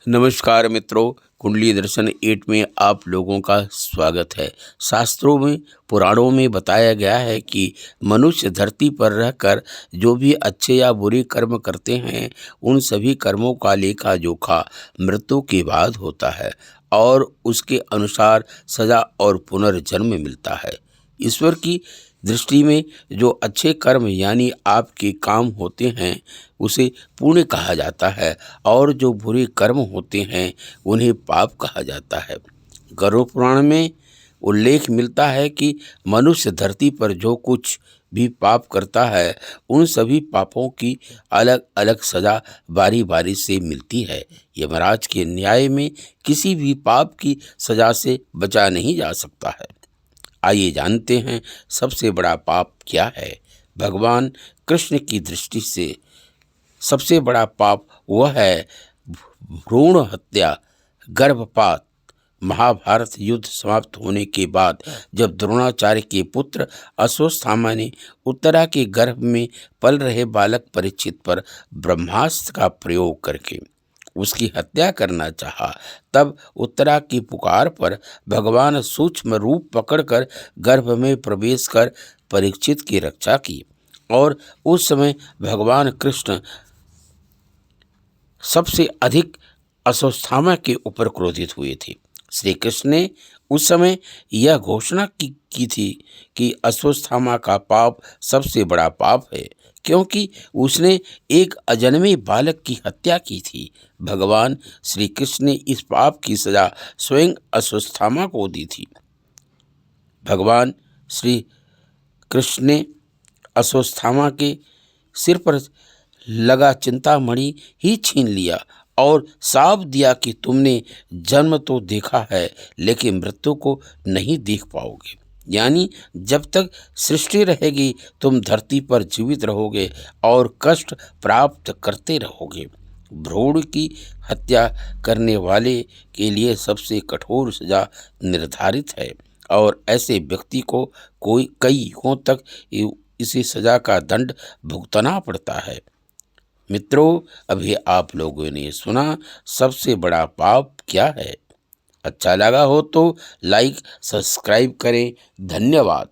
नमस्कार मित्रों, कुंडली दर्शन 8 में आप लोगों का स्वागत है। शास्त्रों में, पुराणों में बताया गया है कि मनुष्य धरती पर रहकर जो भी अच्छे या बुरे कर्म करते हैं, उन सभी कर्मों का लेखा जोखा मृत्यु के बाद होता है और उसके अनुसार सजा और पुनर्जन्म मिलता है। ईश्वर की दृष्टि में जो अच्छे कर्म यानी आपके काम होते हैं, उसे पुण्य कहा जाता है और जो बुरे कर्म होते हैं, उन्हें पाप कहा जाता है। गरुड़ पुराण में उल्लेख मिलता है कि मनुष्य धरती पर जो कुछ भी पाप करता है, उन सभी पापों की अलग अलग सजा बारी बारी से मिलती है। यमराज के न्याय में किसी भी पाप की सजा से बचा नहीं जा सकता है। आइए जानते हैं सबसे बड़ा पाप क्या है। भगवान कृष्ण की दृष्टि से सबसे बड़ा पाप वह है भ्रूण हत्या, गर्भपात। महाभारत युद्ध समाप्त होने के बाद जब द्रोणाचार्य के पुत्र अश्वत्थामा ने उत्तरा के गर्भ में पल रहे बालक परीक्षित पर ब्रह्मास्त्र का प्रयोग करके उसकी हत्या करना चाहा, तब उत्तरा की पुकार पर भगवान सूक्ष्म रूप पकड़कर गर्भ में प्रवेश कर परीक्षित की रक्षा की। और उस समय भगवान कृष्ण सबसे अधिक अश्वत्थामा के ऊपर क्रोधित हुए थे। श्री कृष्ण ने उस समय यह घोषणा की थी कि अश्वत्थामा का पाप सबसे बड़ा पाप है, क्योंकि उसने एक अजन्मे बालक की हत्या की थी। भगवान श्री कृष्ण ने इस पाप की सजा स्वयं अश्वत्थामा को दी थी। भगवान श्री कृष्ण ने अश्वत्थामा के सिर पर लगा चिंतामणि ही छीन लिया और साफ दिया कि तुमने जन्म तो देखा है, लेकिन मृत्यु को नहीं देख पाओगे। यानी जब तक सृष्टि रहेगी, तुम धरती पर जीवित रहोगे और कष्ट प्राप्त करते रहोगे। भ्रूण की हत्या करने वाले के लिए सबसे कठोर सजा निर्धारित है और ऐसे व्यक्ति को कई युगों तक इसी सजा का दंड भुगतना पड़ता है। मित्रों, अभी आप लोगों ने सुना सबसे बड़ा पाप क्या है। अच्छा लगा हो तो लाइक सब्सक्राइब करें। धन्यवाद।